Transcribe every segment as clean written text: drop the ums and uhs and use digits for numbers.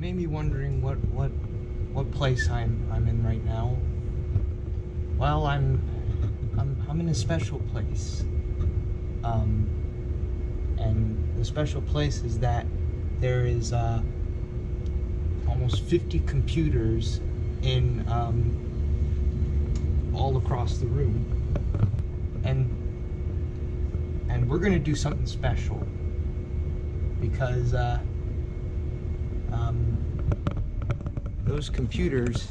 may be wondering what place I'm in right now. Well, I'm in a special place. And the special place is that there is almost 50 computers in all across the room, and we're gonna do something special because those computers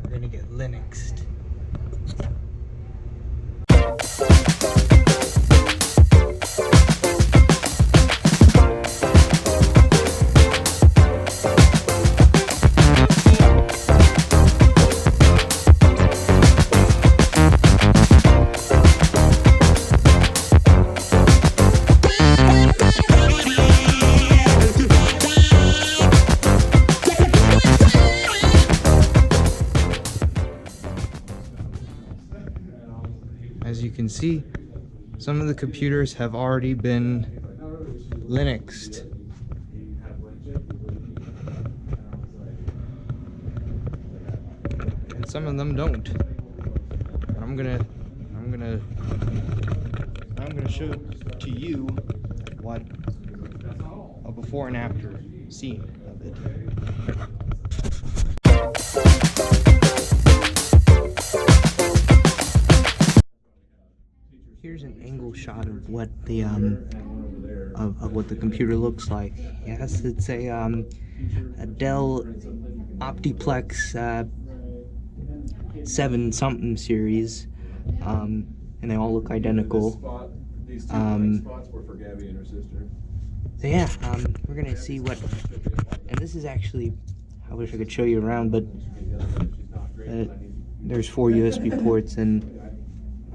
are gonna get Linuxed. As you can see, some of the computers have already been Linuxed. And some of them don't. I'm gonna show to you what a before and after scene of it. Here's an angle shot of what the what the computer looks like. Yes, it's a Dell Optiplex 7 something series, and they all look identical. So yeah, we're gonna see what. And this is actually, I wish I could show you around, but there's 4 USB ports and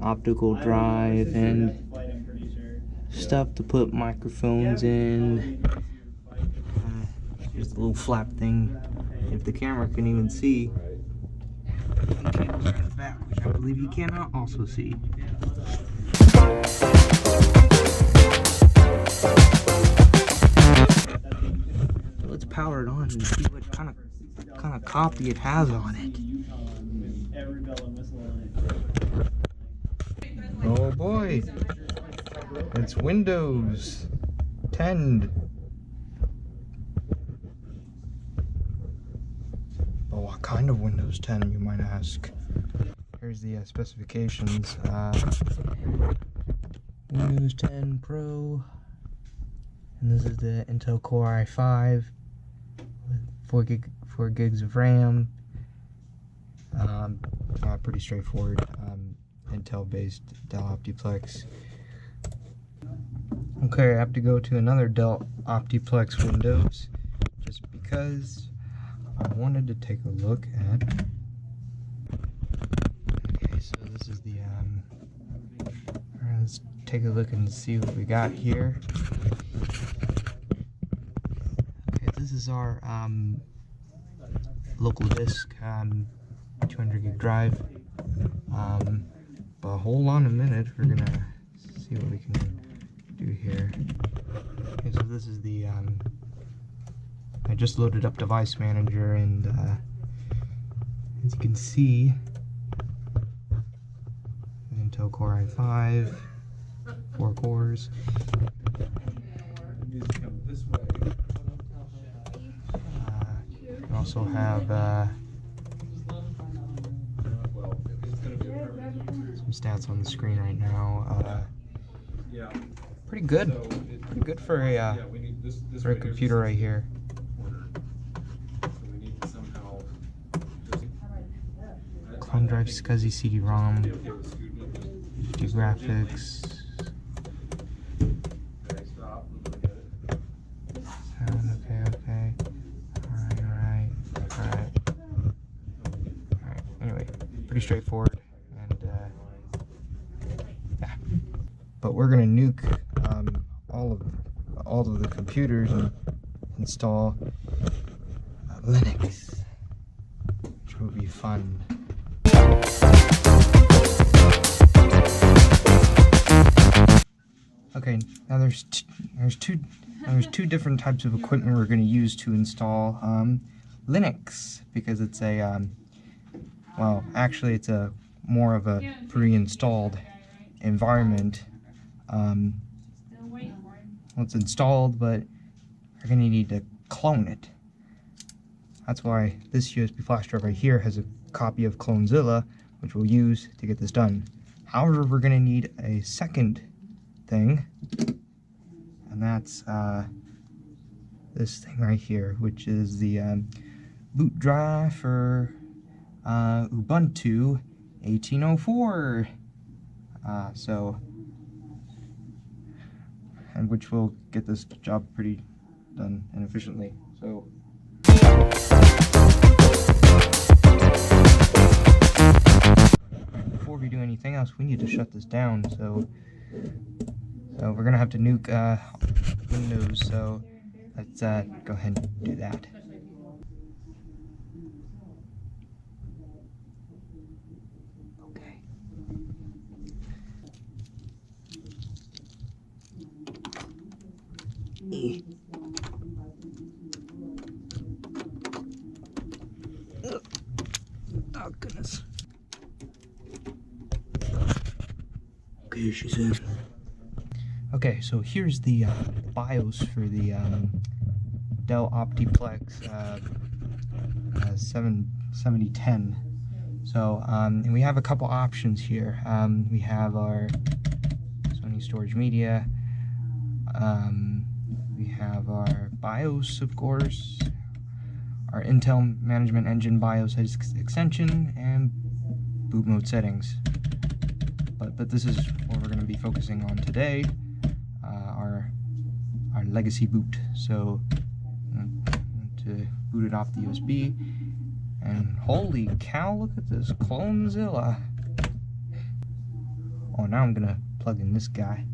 optical drive and stuff to put microphones in. Here's the little flap thing. If the camera can even see, the cables are in the back, which I believe you cannot also see. Let's power it on and see what kind of copy it has on it. Oh boy, it's Windows 10. Oh, what kind of Windows 10, you might ask? Here's the specifications. Windows 10 Pro, and this is the Intel Core i5 with 4 gigs of RAM. Pretty straightforward. Intel-based Dell Optiplex. Okay, I have to go to another Dell Optiplex Windows just because I wanted to take a look at. Okay, so this is the let's take a look and see what we got here. Okay, this is our local disk 200 gig drive. But hold on a minute, we're gonna see what we can do here. Okay, so this is the I just loaded up Device Manager, and as you can see, Intel Core i5, 4 cores. You also have some stats on the screen right now. Pretty good for a computer right here. Clone drive, SCSI CD-ROM, HD graphics. Sound, okay. Alright. Anyway, pretty straightforward. But we're gonna nuke all of the computers and install Linux, which will be fun. Okay, now there's two there's two different types of equipment we're going to use to install Linux, because it's a, well, actually it's a more of a pre-installed environment. Well, it's installed, but we're going to need to clone it. That's why this USB flash drive right here has a copy of Clonezilla, which we'll use to get this done. However, we're going to need a second thing, and that's this thing right here, which is the boot drive for Ubuntu 1804. And which will get this job pretty done and efficiently. So. Before we do anything else, we need to shut this down. So we're gonna have to nuke Windows. So let's go ahead and do that. Okay. Oh goodness. Okay, she's in. Okay, so here's the BIOS for the Dell Optiplex 7010. So, and we have a couple options here. We have our Sony Storage Media. We have our BIOS, of course, our Intel Management Engine BIOS extension, and boot mode settings. But this is what we're going to be focusing on today, our legacy boot. So to boot it off the USB, and holy cow, look at this Clonezilla. Oh, now I'm going to plug in this guy.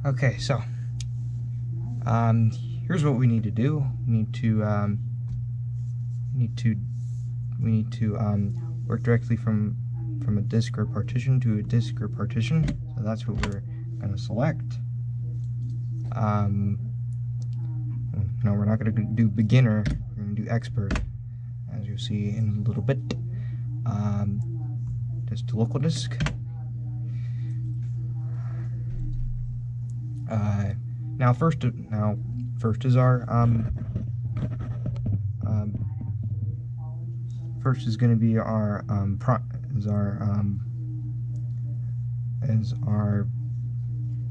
Okay, so here's what we need to do. We need to work directly from a disk or partition to a disk or partition. So that's what we're going to select. No, we're not going to do beginner. We're going to do expert, as you'll see in a little bit. Just local disk. Now first is our first is going to be our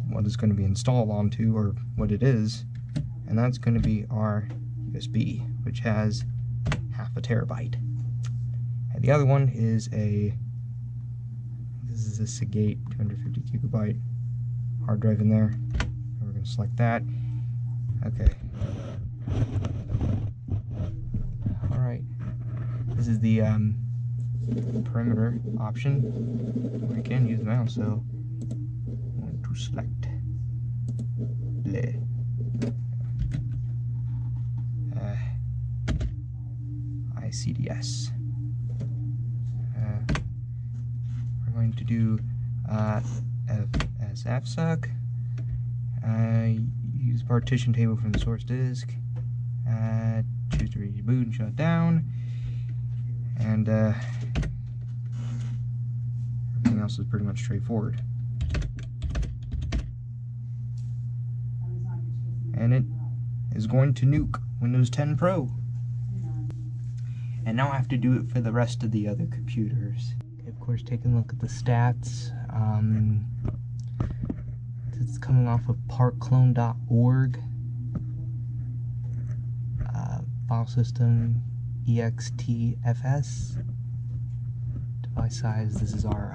what is going to be installed onto, or what it is, and that's going to be our USB, which has half a terabyte, and the other one is this is a Seagate 250 gigabyte hard drive in there. We're going to select that. Okay. Alright. This is the perimeter option. I can use the mouse, so I'm going to select ICDS. We're going to do as fsuck. Use partition table from the source disk. Choose to reboot and shut down. And everything else is pretty much straightforward. And it is going to nuke Windows 10 Pro. And now I have to do it for the rest of the other computers. Okay, of course, taking a look at the stats. It's coming off of partclone.org. File system extfs. Device size. This is our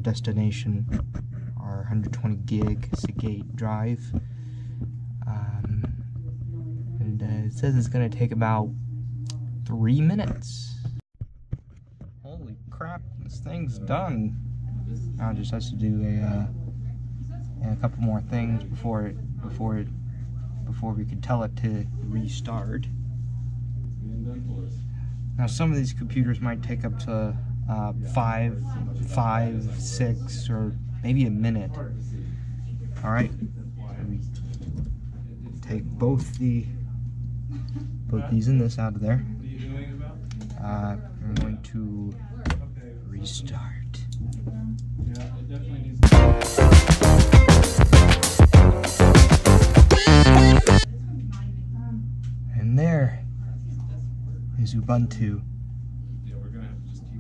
destination. Our 120 gig Seagate drive. And it says it's going to take about 3 minutes. Holy crap! This thing's done. Now it just has to do a couple more things before it before we could tell it to restart. Now some of these computers might take up to 5, 6, or maybe a minute. All right, we take both these and this out of there. I'm going to restart. And there is Ubuntu.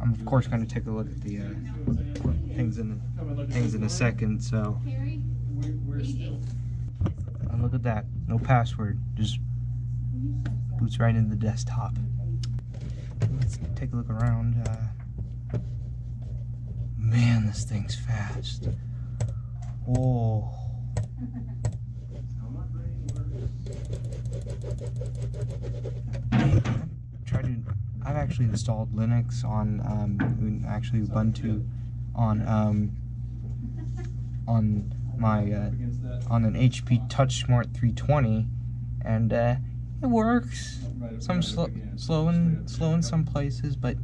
I'm of course going to take a look at the things in a second. So, and look at that, no password, just boots right into the desktop. Let's take a look around. Man, this thing's fast. Oh. I've actually installed Linux on actually Ubuntu on my on an HP TouchSmart 320, and it works. Some slow in some places, but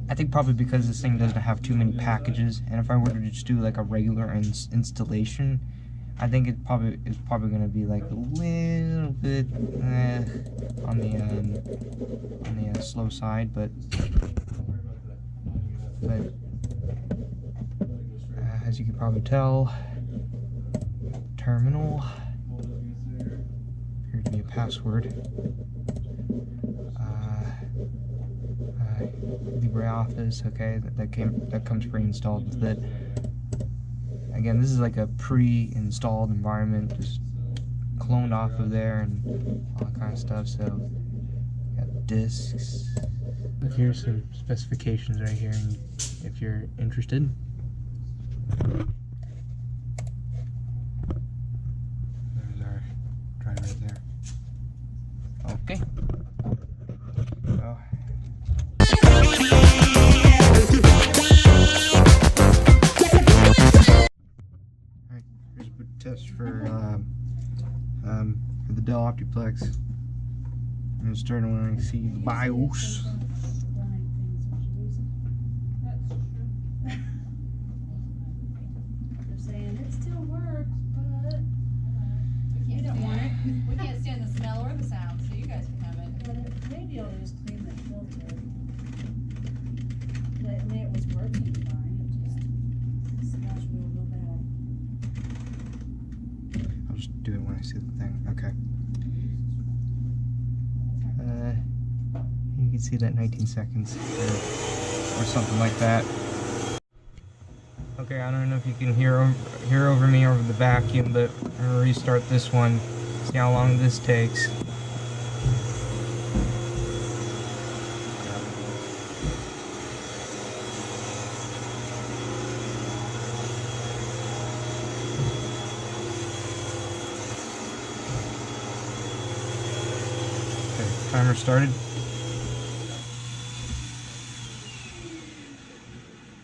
I think probably because this thing doesn't have too many packages, and if I were to just do like a regular installation, I think it's probably going to be like a little bit on the slow side, but as you can probably tell, terminal, appears to be a password. LibreOffice, okay, that comes pre-installed with it. Again, this is like a pre-installed environment, just cloned off of there and all that kind of stuff. So, got disks. Here's some specifications right here, if you're interested. There's our drive right there. Okay. So, test for the Dell Optiplex. I'm gonna start when I see the BIOS. They're saying it still works, but we don't want it. We can't stand the smell or the sound, so you guys can have it. But maybe I'll just clean that filter. I mean, it was working fine. It just smells real bad. I'll just do it when I see the thing. Okay. You can see that 19 seconds or something like that. Okay, I don't know if you can hear over me over the vacuum, but I'm gonna restart this one. See how long this takes. Okay, timer started.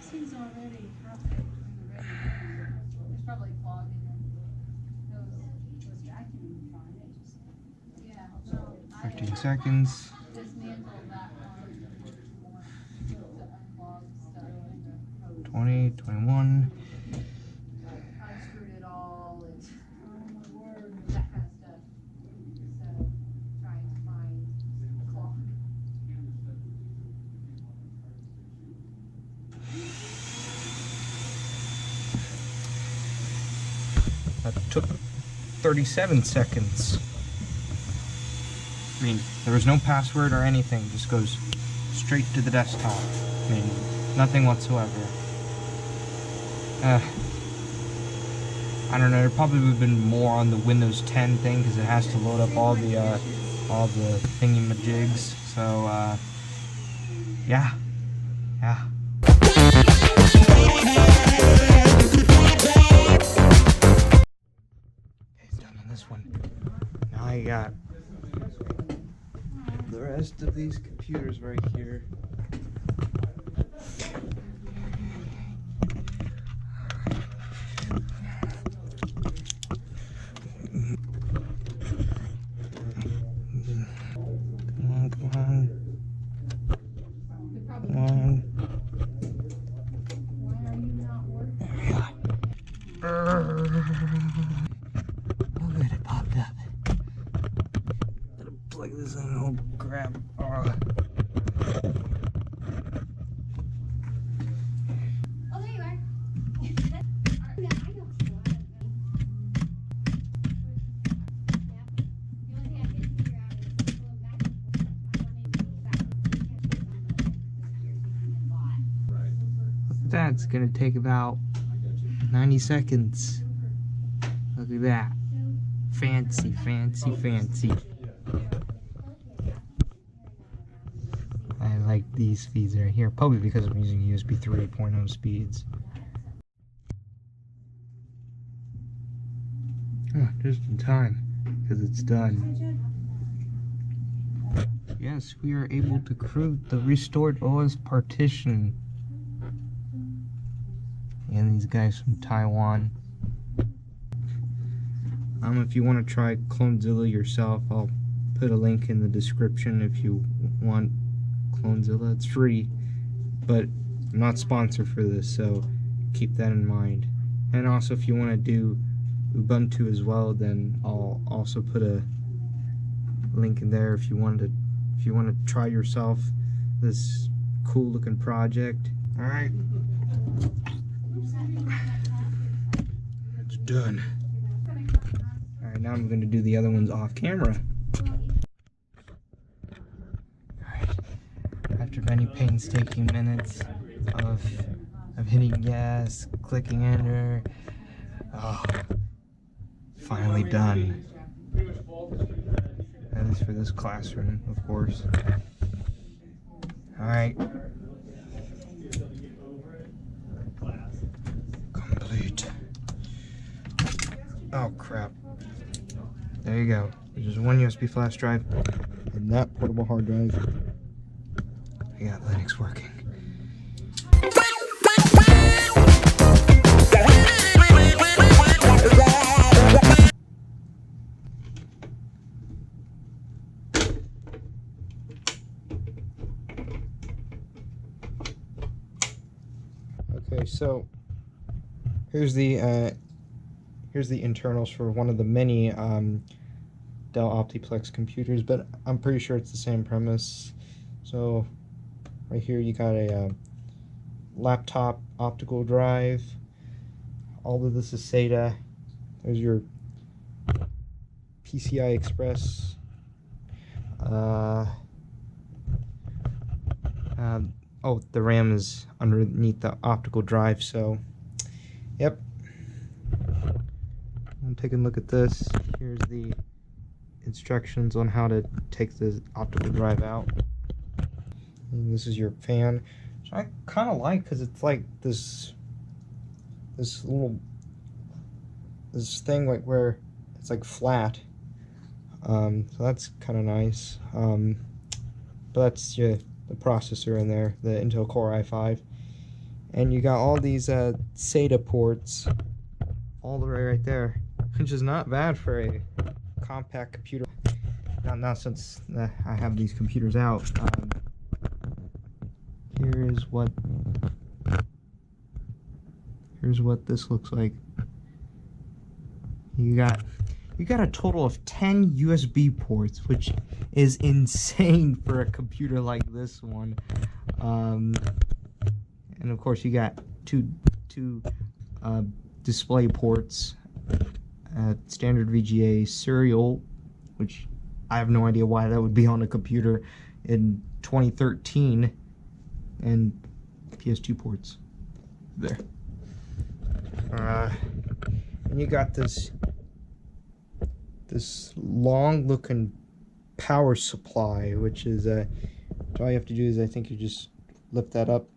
Seems already halfway through the ready. It's probably clogged in those vacuum fine. It just, yeah. No, 15 seconds. dismantled that one to unclog stuff. 20, 21. Unscrewed it all and that kind of stuff. So trying to find a clog. That took 37 seconds. I mean, there was no password or anything, just goes straight to the desktop. I mean, nothing whatsoever. I don't know, there probably would have been more on the Windows 10 thing, because it has to load up all the thingy-majigs. So, yeah. This one. Now I got the rest of these computers right here. Oh, good, it popped up. Gotta plug this in. Oh, crap. Oh, there you are. Yeah, I don't know. The only thing I couldn't figure out is going back and forth. I wanted to go back and forth because you're taking a lot. That's gonna take about 90 seconds. Look at that. Fancy, fancy, fancy. I like these speeds right here, probably because I'm using USB 3.0 speeds. Oh, just in time, because it's done. Yes, we are able to create the restored OS partition. And these guys from Taiwan. If you want to try Clonezilla yourself, I'll put a link in the description if you want Clonezilla. It's free, but I'm not sponsored for this, so keep that in mind. And also, if you want to do Ubuntu as well, then I'll also put a link in there if you want to try yourself this cool looking project. All right, it's done. Alright, now I'm going to do the other ones off camera. Alright, after many painstaking minutes of hitting yes, clicking enter, oh, finally done. At least for this classroom, of course. Alright. Complete. Oh crap. There you go. There's just one USB flash drive and that portable hard drive. I got Linux working. Okay, so here's the internals for one of the many Dell Optiplex computers, but I'm pretty sure it's the same premise. So right here you got a laptop optical drive. All of this is SATA. There's your PCI Express. Oh, the RAM is underneath the optical drive, so yep. I'm taking a look at this. Here's the instructions on how to take the optical drive out. And this is your fan, which I kind of like because it's like this thing like where it's like flat. So that's kind of nice. But that's the processor in there, the Intel Core i5, and you got all these SATA ports all the way right there, which is not bad for a compact computer. Not since I have these computers out. Here's what this looks like. You got a total of 10 USB ports, which is insane for a computer like this one. And of course you got two display ports, standard VGA, serial, which I have no idea why that would be on a computer in 2013, and PS2 ports there. And you got this long looking power supply, which is all you have to do is I think you just lift that up,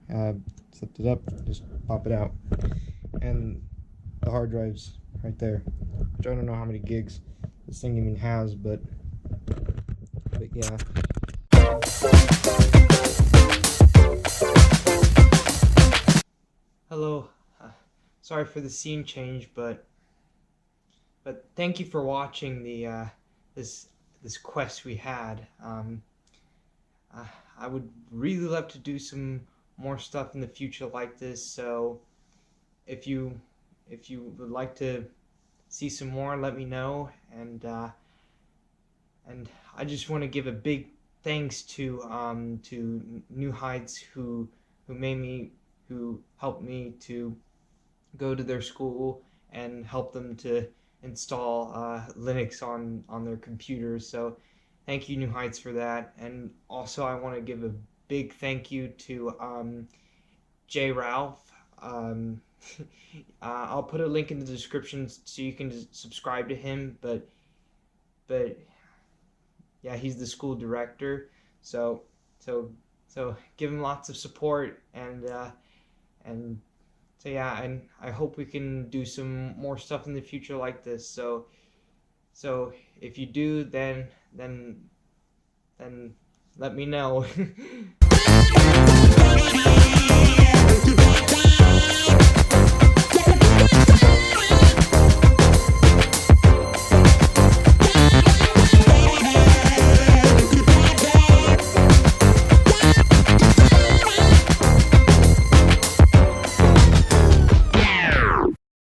lift it up, just pop it out, and the hard drive's right there, which I don't know how many gigs this thing even has, but yeah. Hello, sorry for the scene change, but thank you for watching the this quest we had. I would really love to do some more stuff in the future like this, so if you if you would like to see some more, let me know. And I just want to give a big thanks to New Heights who helped me to go to their school and help them to install Linux on their computers. So thank you, New Heights, for that. And also I want to give a big thank you to J. Ralph. I'll put a link in the description so you can subscribe to him. But yeah, he's the school director. So give him lots of support, and so yeah, and I hope we can do some more stuff in the future like this. So if you do, then let me know.